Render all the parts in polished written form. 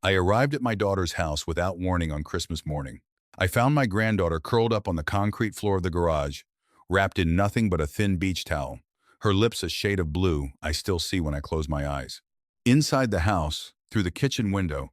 I arrived at my daughter's house without warning on Christmas morning. I found my granddaughter curled up on the concrete floor of the garage, wrapped in nothing but a thin beach towel, her lips a shade of blue I still see when I close my eyes. Inside the house, through the kitchen window,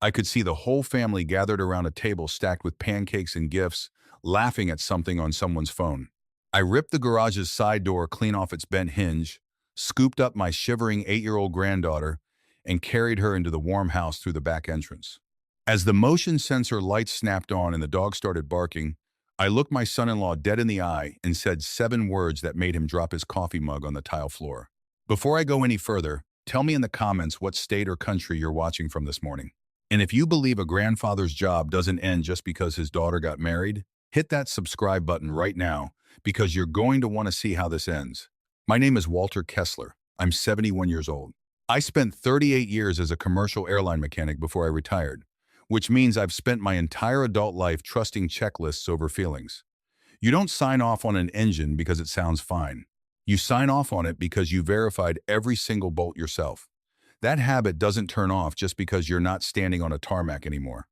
I could see the whole family gathered around a table stacked with pancakes and gifts, laughing at something on someone's phone. I ripped the garage's side door clean off its bent hinge, scooped up my shivering 8-year-old granddaughter, and carried her into the warm house through the back entrance. As the motion sensor lights snapped on and the dog started barking, I looked my son-in-law dead in the eye and said 7 words that made him drop his coffee mug on the tile floor. Before I go any further, tell me in the comments what state or country you're watching from this morning. And if you believe a grandfather's job doesn't end just because his daughter got married, hit that subscribe button right now because you're going to want to see how this ends. My name is Walter Kessler. I'm 71 years old. I spent 38 years as a commercial airline mechanic before I retired, which means I've spent my entire adult life trusting checklists over feelings. You don't sign off on an engine because it sounds fine. You sign off on it because you verified every single bolt yourself. That habit doesn't turn off just because you're not standing on a tarmac anymore.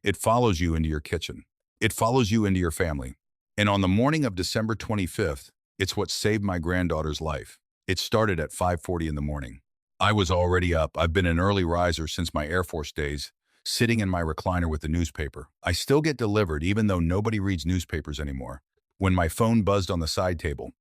It follows you into your kitchen. It follows you into your family. And on the morning of December 25th, it's what saved my granddaughter's life. It started at 5:40 in the morning. I was already up. I've been an early riser since my Air Force days, sitting in my recliner with the newspaper. I still get delivered even though nobody reads newspapers anymore. When my phone buzzed on the side table,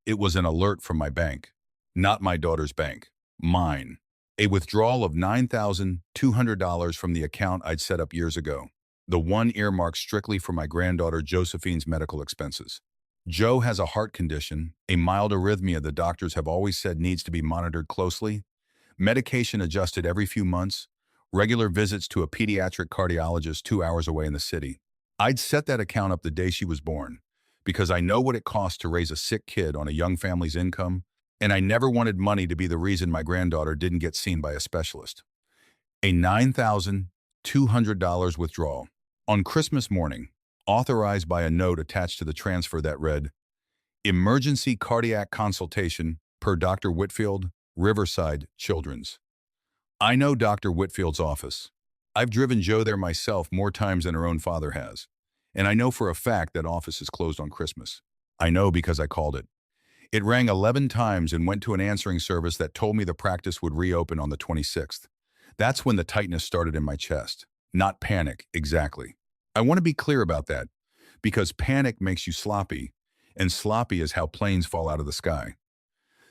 it was an alert from my bank. Not my daughter's bank. Mine. A withdrawal of $9,200 from the account I'd set up years ago. The one earmarked strictly for my granddaughter Josephine's medical expenses. Joe has a heart condition, a mild arrhythmia the doctors have always said needs to be monitored closely, medication adjusted every few months, regular visits to a pediatric cardiologist 2 hours away in the city. I'd set that account up the day she was born because I know what it costs to raise a sick kid on a young family's income, and I never wanted money to be the reason my granddaughter didn't get seen by a specialist. A $9,200 withdrawal. On Christmas morning, authorized by a note attached to the transfer that read, "Emergency cardiac consultation per Dr. Whitfield, Riverside Children's." I know Dr. Whitfield's office. I've driven Joe there myself more times than her own father has. And I know for a fact that office is closed on Christmas. I know because I called it. It rang 11 times and went to an answering service that told me the practice would reopen on the 26th. That's when the tightness started in my chest. Not panic, exactly. I want to be clear about that, because panic makes you sloppy, and sloppy is how planes fall out of the sky.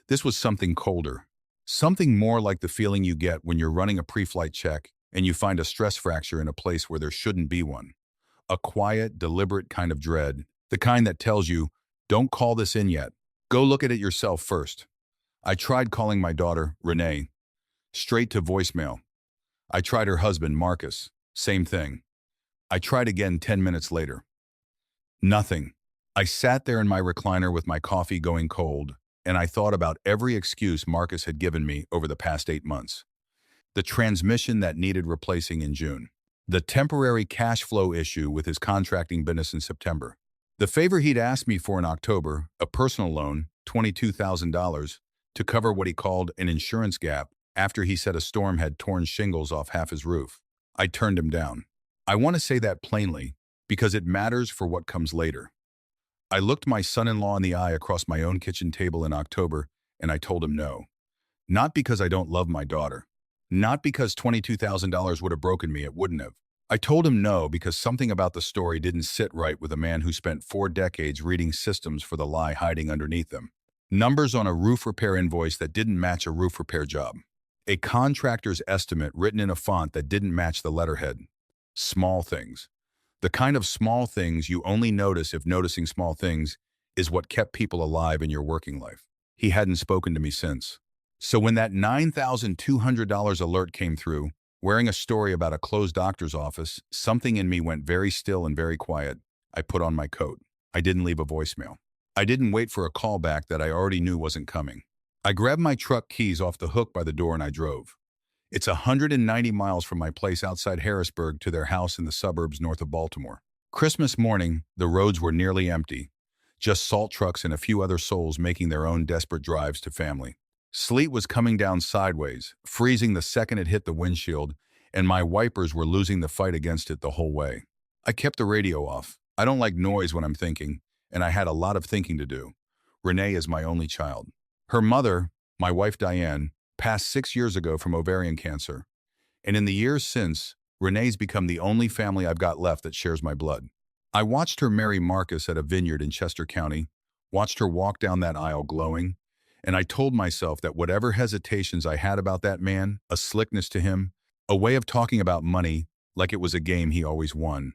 This was something colder. Something more like the feeling you get when you're running a pre-flight check and you find a stress fracture in a place where there shouldn't be one. A quiet, deliberate kind of dread, the kind that tells you, don't call this in yet. Go look at it yourself first. I tried calling my daughter, Renee, straight to voicemail. I tried her husband, Marcus, same thing. I tried again 10 minutes later. Nothing. I sat there in my recliner with my coffee going cold, and I thought about every excuse Marcus had given me over the past 8 months. The transmission that needed replacing in June. The temporary cash flow issue with his contracting business in September. The favor he'd asked me for in October, a personal loan, $22,000, to cover what he called an insurance gap after he said a storm had torn shingles off half his roof. I turned him down. I want to say that plainly because it matters for what comes later. I looked my son-in-law in the eye across my own kitchen table in October, and I told him no. Not because I don't love my daughter. Not because $22,000 would have broken me, it wouldn't have. I told him no because something about the story didn't sit right with a man who spent 4 decades reading systems for the lie hiding underneath them. Numbers on a roof repair invoice that didn't match a roof repair job. A contractor's estimate written in a font that didn't match the letterhead. Small things. The kind of small things you only notice if noticing small things is what kept people alive in your working life. He hadn't spoken to me since. So when that $9,200 alert came through, wearing a story about a closed doctor's office, something in me went very still and very quiet. I put on my coat. I didn't leave a voicemail. I didn't wait for a call back that I already knew wasn't coming. I grabbed my truck keys off the hook by the door and I drove. It's 190 miles from my place outside Harrisburg to their house in the suburbs north of Baltimore. Christmas morning, the roads were nearly empty. Just salt trucks and a few other souls making their own desperate drives to family. Sleet was coming down sideways, freezing the second it hit the windshield, and my wipers were losing the fight against it the whole way. I kept the radio off. I don't like noise when I'm thinking, and I had a lot of thinking to do. Renee is my only child. Her mother, my wife Diane, passed 6 years ago from ovarian cancer. And in the years since, Renee's become the only family I've got left that shares my blood. I watched her marry Marcus at a vineyard in Chester County, watched her walk down that aisle glowing, and I told myself that whatever hesitations I had about that man, a slickness to him, a way of talking about money like it was a game he always won,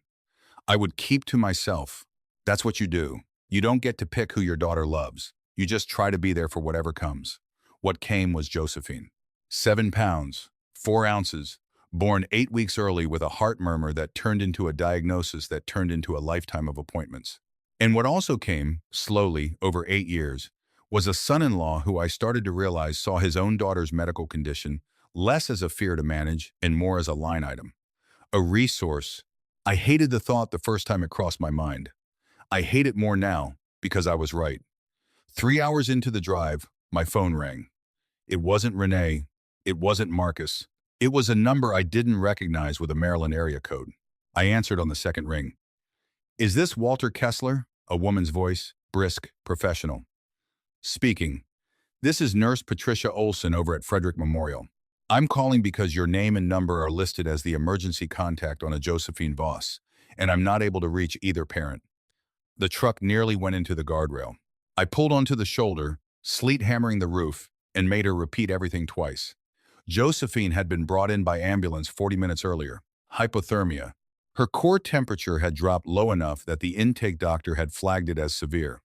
I would keep to myself. That's what you do. You don't get to pick who your daughter loves. You just try to be there for whatever comes. What came was Josephine. 7 pounds, 4 ounces, born 8 weeks early with a heart murmur that turned into a diagnosis that turned into a lifetime of appointments. And what also came, slowly, over 8 years, was a son-in-law who I started to realize saw his own daughter's medical condition less as a fear to manage and more as a line item. A resource. I hated the thought the first time it crossed my mind. I hate it more now because I was right. 3 hours into the drive, my phone rang. It wasn't Renee. It wasn't Marcus. It was a number I didn't recognize with a Maryland area code. I answered on the second ring. "Is this Walter Kessler?" A woman's voice, brisk, professional. "Speaking. This is Nurse Patricia Olson over at Frederick Memorial. I'm calling because your name and number are listed as the emergency contact on a Josephine Voss, and I'm not able to reach either parent." The truck nearly went into the guardrail. I pulled onto the shoulder, sleet hammering the roof, and made her repeat everything twice. Josephine had been brought in by ambulance 40 minutes earlier. Hypothermia. Her core temperature had dropped low enough that the intake doctor had flagged it as severe.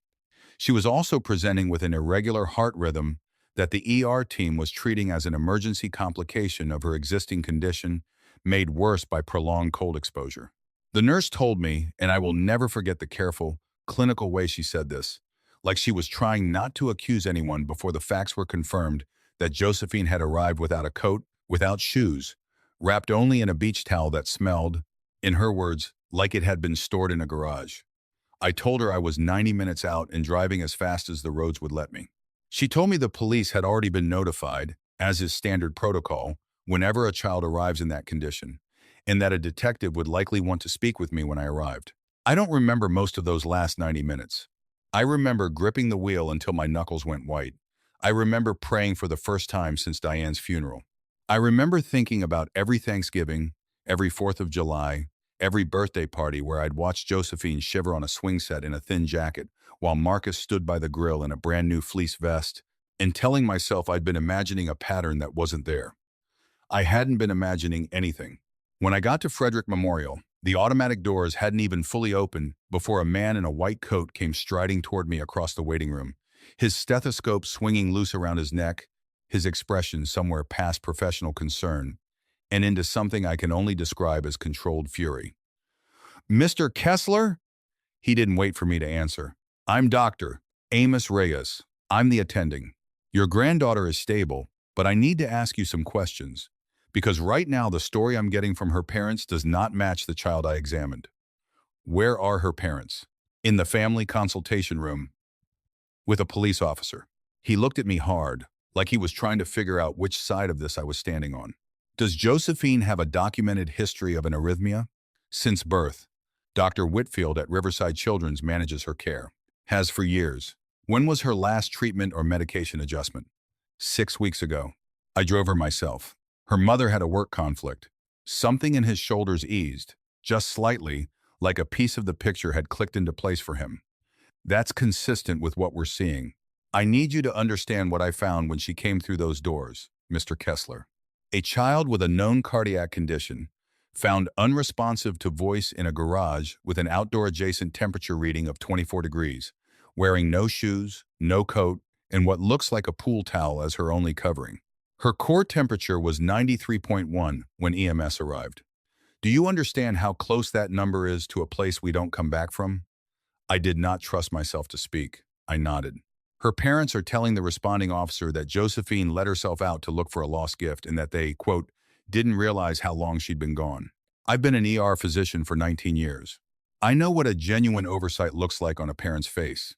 She was also presenting with an irregular heart rhythm that the ER team was treating as an emergency complication of her existing condition, made worse by prolonged cold exposure. The nurse told me, and I will never forget the careful, clinical way she said this, like she was trying not to accuse anyone before the facts were confirmed, that Josephine had arrived without a coat, without shoes, wrapped only in a beach towel that smelled, in her words, like it had been stored in a garage. I told her I was 90 minutes out and driving as fast as the roads would let me. She told me the police had already been notified, as is standard protocol, whenever a child arrives in that condition, and that a detective would likely want to speak with me when I arrived. I don't remember most of those last 90 minutes. I remember gripping the wheel until my knuckles went white. I remember praying for the first time since Diane's funeral. I remember thinking about every Thanksgiving, every 4th of July, every birthday party where I'd watched Josephine shiver on a swing set in a thin jacket while Marcus stood by the grill in a brand new fleece vest, and telling myself I'd been imagining a pattern that wasn't there. I hadn't been imagining anything. When I got to Frederick Memorial, the automatic doors hadn't even fully opened before a man in a white coat came striding toward me across the waiting room, his stethoscope swinging loose around his neck, his expression somewhere past professional concern, and into something I can only describe as controlled fury. "Mr. Kessler?" He didn't wait for me to answer. "I'm Dr. Amos Reyes. I'm the attending. Your granddaughter is stable, but I need to ask you some questions, because right now the story I'm getting from her parents does not match the child I examined." "Where are her parents?" "In the family consultation room with a police officer." He looked at me hard, like he was trying to figure out which side of this I was standing on. "Does Josephine have a documented history of an arrhythmia?" "Since birth. Dr. Whitfield at Riverside Children's manages her care. Has for years." "When was her last treatment or medication adjustment?" 6 weeks ago. I drove her myself. Her mother had a work conflict. Something in his shoulders eased, just slightly, like a piece of the picture had clicked into place for him. That's consistent with what we're seeing. I need you to understand what I found when she came through those doors, Mr. Kessler. A child with a known cardiac condition, found unresponsive to voice in a garage with an outdoor adjacent temperature reading of 24 degrees, wearing no shoes, no coat, and what looks like a pool towel as her only covering. Her core temperature was 93.1 when EMS arrived. Do you understand how close that number is to a place we don't come back from? I did not trust myself to speak. I nodded. Her parents are telling the responding officer that Josephine let herself out to look for a lost gift and that they, quote, didn't realize how long she'd been gone. I've been an ER physician for 19 years. I know what a genuine oversight looks like on a parent's face.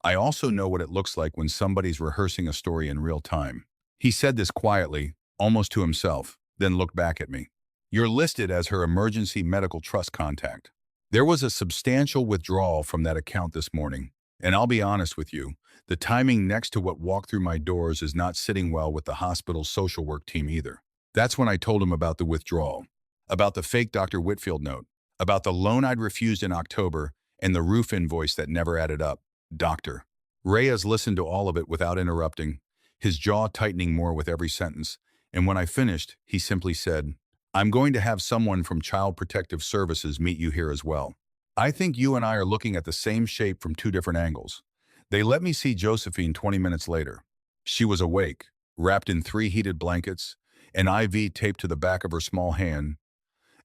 I also know what it looks like when somebody's rehearsing a story in real time. He said this quietly, almost to himself, then looked back at me. You're listed as her emergency medical trust contact. There was a substantial withdrawal from that account this morning, and I'll be honest with you, the timing next to what walked through my doors is not sitting well with the hospital's social work team either. That's when I told him about the withdrawal, about the fake Dr. Whitfield note, about the loan I'd refused in October, and the roof invoice that never added up. Doctor. Reyes listened to all of it without interrupting, his jaw tightening more with every sentence, and when I finished, he simply said, I'm going to have someone from Child Protective Services meet you here as well. I think you and I are looking at the same shape from two different angles. They let me see Josephine 20 minutes later. She was awake, wrapped in 3 heated blankets, an IV taped to the back of her small hand,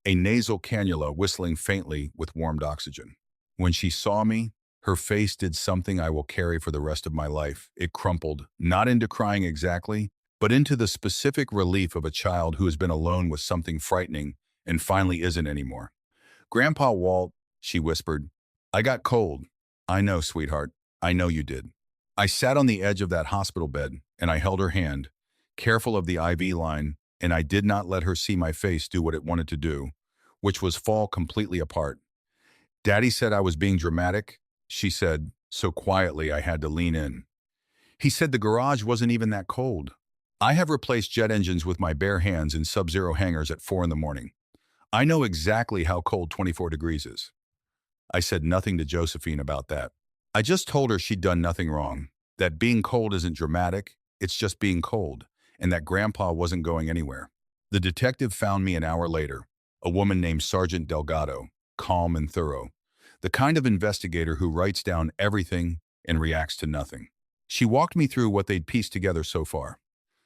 a nasal cannula whistling faintly with warmed oxygen. When she saw me, her face did something I will carry for the rest of my life. It crumpled, not into crying exactly, but into the specific relief of a child who has been alone with something frightening and finally isn't anymore. Grandpa Walt, she whispered, I got cold. I know, sweetheart. I know you did. I sat on the edge of that hospital bed and I held her hand, careful of the IV line, and I did not let her see my face do what it wanted to do, which was fall completely apart. Daddy said I was being dramatic, she said, so quietly I had to lean in. He said the garage wasn't even that cold. I have replaced jet engines with my bare hands in sub-zero hangars at 4 in the morning. I know exactly how cold 24 degrees is. I said nothing to Josephine about that. I just told her she'd done nothing wrong, that being cold isn't dramatic, it's just being cold, and that Grandpa wasn't going anywhere. The detective found me an hour later, a woman named Sergeant Delgado, calm and thorough, the kind of investigator who writes down everything and reacts to nothing. She walked me through what they'd pieced together so far.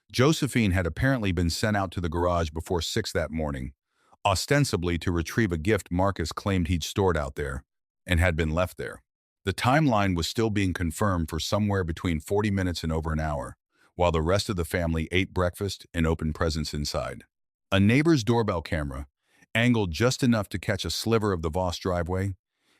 Josephine had apparently been sent out to the garage before 6 that morning, ostensibly to retrieve a gift Marcus claimed he'd stored out there, and had been left there. The timeline was still being confirmed for somewhere between 40 minutes and over an hour, while the rest of the family ate breakfast and opened presents inside. A neighbor's doorbell camera, angled just enough to catch a sliver of the Voss driveway,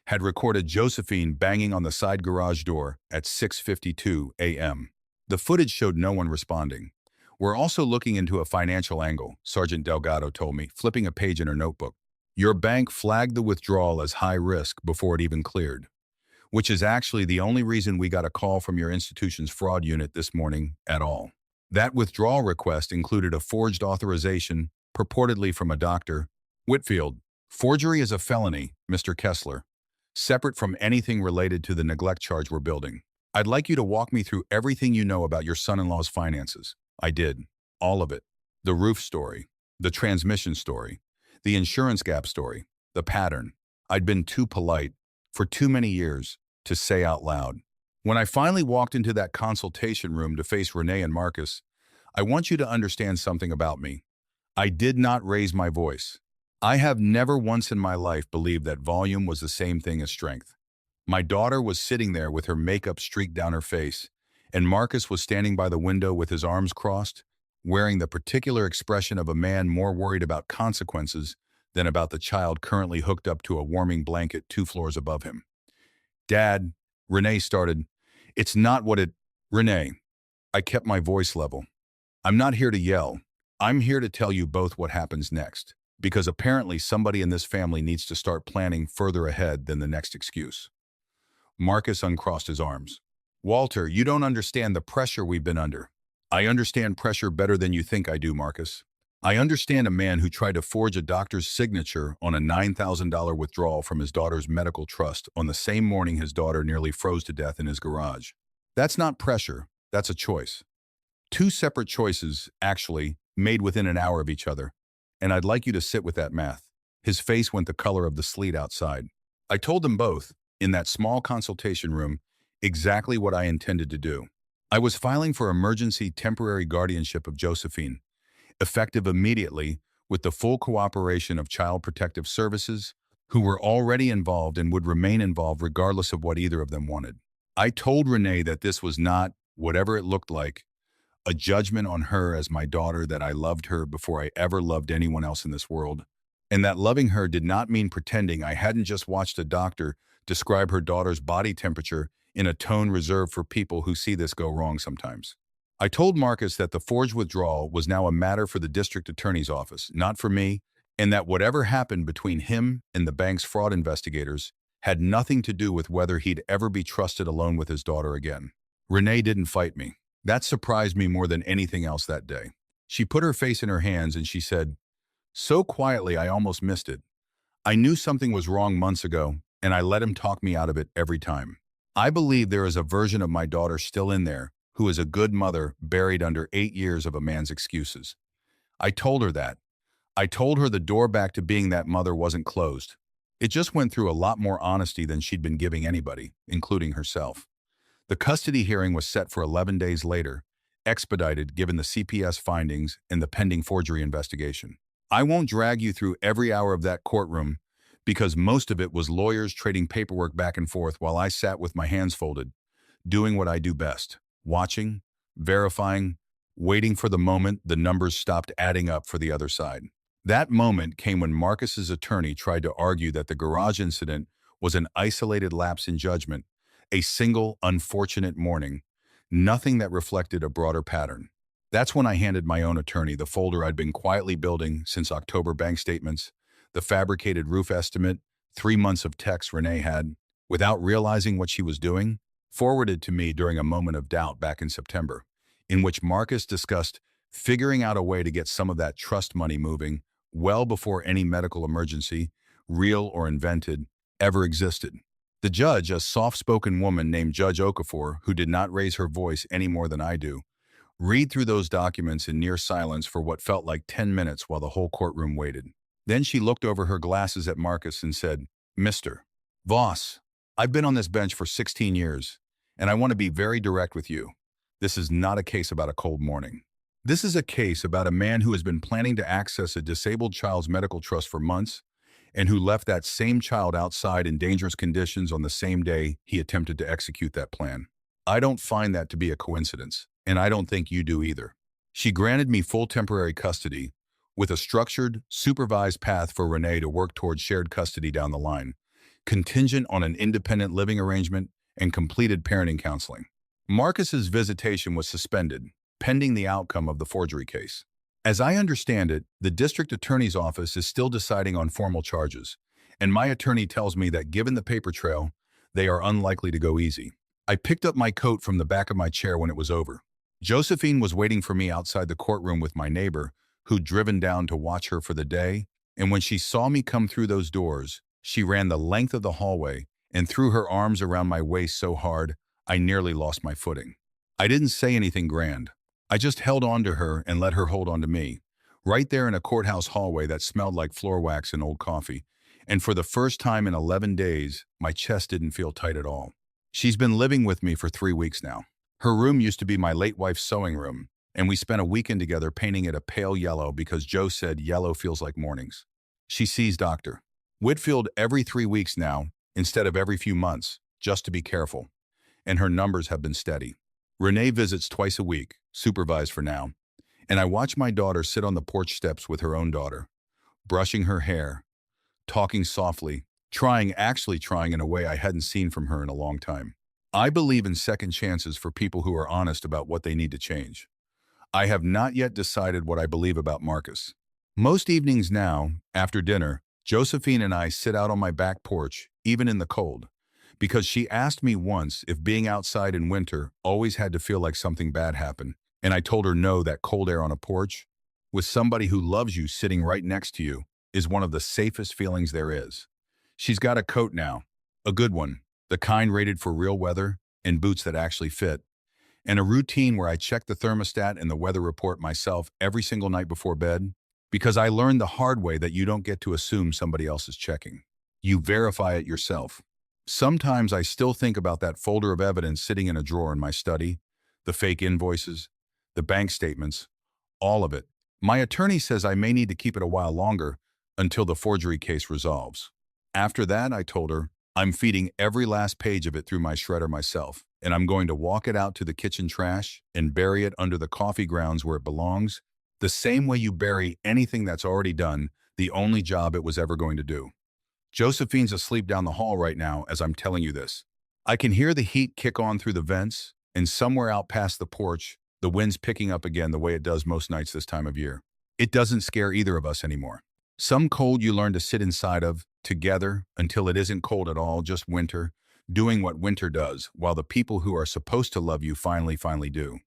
had recorded Josephine banging on the side garage door at 6:52 a.m. The footage showed no one responding. We're also looking into a financial angle, Sergeant Delgado told me, flipping a page in her notebook. Your bank flagged the withdrawal as high risk before it even cleared, which is actually the only reason we got a call from your institution's fraud unit this morning at all. That withdrawal request included a forged authorization, purportedly from a Dr. Whitfield. Forgery is a felony, Mr. Kessler, separate from anything related to the neglect charge we're building. I'd like you to walk me through everything you know about your son-in-law's finances. I did. All of it. The roof story, the transmission story, the insurance gap story, the pattern. I'd been too polite, for too many years, to say out loud. When I finally walked into that consultation room to face Renee and Marcus, I want you to understand something about me. I did not raise my voice. I have never once in my life believed that volume was the same thing as strength. My daughter was sitting there with her makeup streaked down her face, and Marcus was standing by the window with his arms crossed, wearing the particular expression of a man more worried about consequences than about the child currently hooked up to a warming blanket 2 floors above him. Dad, Renee started, it's not what it... Renee, I kept my voice level. I'm not here to yell. I'm here to tell you both what happens next, because apparently somebody in this family needs to start planning further ahead than the next excuse. Marcus uncrossed his arms. Walter, you don't understand the pressure we've been under. I understand pressure better than you think I do, Marcus. I understand a man who tried to forge a doctor's signature on a $9,000 withdrawal from his daughter's medical trust on the same morning his daughter nearly froze to death in his garage. That's not pressure, that's a choice. 2 separate choices, actually, made within an hour of each other. And I'd like you to sit with that math. His face went the color of the sleet outside. I told them both, in that small consultation room, exactly what I intended to do. I was filing for emergency temporary guardianship of Josephine, effective immediately with the full cooperation of Child Protective Services, who were already involved and would remain involved regardless of what either of them wanted. I told Renee that this was not, whatever it looked like, a judgment on her as my daughter, that I loved her before I ever loved anyone else in this world, and that loving her did not mean pretending I hadn't just watched a doctor describe her daughter's body temperature in a tone reserved for people who see this go wrong sometimes. I told Marcus that the forged withdrawal was now a matter for the district attorney's office, not for me, and that whatever happened between him and the bank's fraud investigators had nothing to do with whether he'd ever be trusted alone with his daughter again. Renee didn't fight me. That surprised me more than anything else that day. She put her face in her hands and she said, so quietly I almost missed it. I knew something was wrong months ago, and I let him talk me out of it every time. I believe there is a version of my daughter still in there who is a good mother buried under 8 years of a man's excuses. I told her that. I told her the door back to being that mother wasn't closed. It just went through a lot more honesty than she'd been giving anybody, including herself. The custody hearing was set for 11 days later, expedited given the CPS findings and the pending forgery investigation. I won't drag you through every hour of that courtroom because most of it was lawyers trading paperwork back and forth while I sat with my hands folded, doing what I do best, watching, verifying, waiting for the moment the numbers stopped adding up for the other side. That moment came when Marcus's attorney tried to argue that the garage incident was an isolated lapse in judgment, a single unfortunate morning, nothing that reflected a broader pattern. That's when I handed my own attorney the folder I'd been quietly building since October bank statements, the fabricated roof estimate, 3 months of texts Renee had, without realizing what she was doing, forwarded to me during a moment of doubt back in September, in which Marcus discussed figuring out a way to get some of that trust money moving well before any medical emergency, real or invented, ever existed. The judge, a soft-spoken woman named Judge Okafor, who did not raise her voice any more than I do, read through those documents in near silence for what felt like 10 minutes while the whole courtroom waited. Then she looked over her glasses at Marcus and said, Mr. Voss, I've been on this bench for 16 years, and I want to be very direct with you. This is not a case about a cold morning. This is a case about a man who has been planning to access a disabled child's medical trust for months and who left that same child outside in dangerous conditions on the same day he attempted to execute that plan. I don't find that to be a coincidence, and I don't think you do either. She granted me full temporary custody with a structured, supervised path for Renee to work towards shared custody down the line, contingent on an independent living arrangement and completed parenting counseling. Marcus's visitation was suspended, pending the outcome of the forgery case. As I understand it, the district attorney's office is still deciding on formal charges, and my attorney tells me that given the paper trail, they are unlikely to go easy. I picked up my coat from the back of my chair when it was over. Josephine was waiting for me outside the courtroom with my neighbor, who'd driven down to watch her for the day, and when she saw me come through those doors, she ran the length of the hallway and threw her arms around my waist so hard I nearly lost my footing. I didn't say anything grand. I just held on to her and let her hold on to me, right there in a courthouse hallway that smelled like floor wax and old coffee, and for the first time in 11 days, my chest didn't feel tight at all. She's been living with me for 3 weeks now. Her room used to be my late wife's sewing room, and we spent a weekend together painting it a pale yellow because Joe said yellow feels like mornings. She sees Dr. Whitfield every 3 weeks now, instead of every few months, just to be careful, and her numbers have been steady. Renee visits twice a week, supervised for now, and I watch my daughter sit on the porch steps with her own daughter, brushing her hair, talking softly, actually trying in a way I hadn't seen from her in a long time. I believe in second chances for people who are honest about what they need to change. I have not yet decided what I believe about Marcus. Most evenings now, after dinner, Josephine and I sit out on my back porch, even in the cold, because she asked me once if being outside in winter always had to feel like something bad happened, and I told her no, that cold air on a porch, with somebody who loves you sitting right next to you, is one of the safest feelings there is. She's got a coat now, a good one, the kind rated for real weather, and boots that actually fit, and a routine where I check the thermostat and the weather report myself every single night before bed, because I learned the hard way that you don't get to assume somebody else is checking. You verify it yourself. Sometimes I still think about that folder of evidence sitting in a drawer in my study, the fake invoices, the bank statements, all of it. My attorney says I may need to keep it a while longer until the forgery case resolves. After that, I told her, I'm feeding every last page of it through my shredder myself, and I'm going to walk it out to the kitchen trash and bury it under the coffee grounds where it belongs, the same way you bury anything that's already done, the only job it was ever going to do. Josephine's asleep down the hall right now as I'm telling you this. I can hear the heat kick on through the vents, and somewhere out past the porch, the wind's picking up again the way it does most nights this time of year. It doesn't scare either of us anymore. Some cold you learn to sit inside of, together, until it isn't cold at all, just winter, doing what winter does, while the people who are supposed to love you finally do.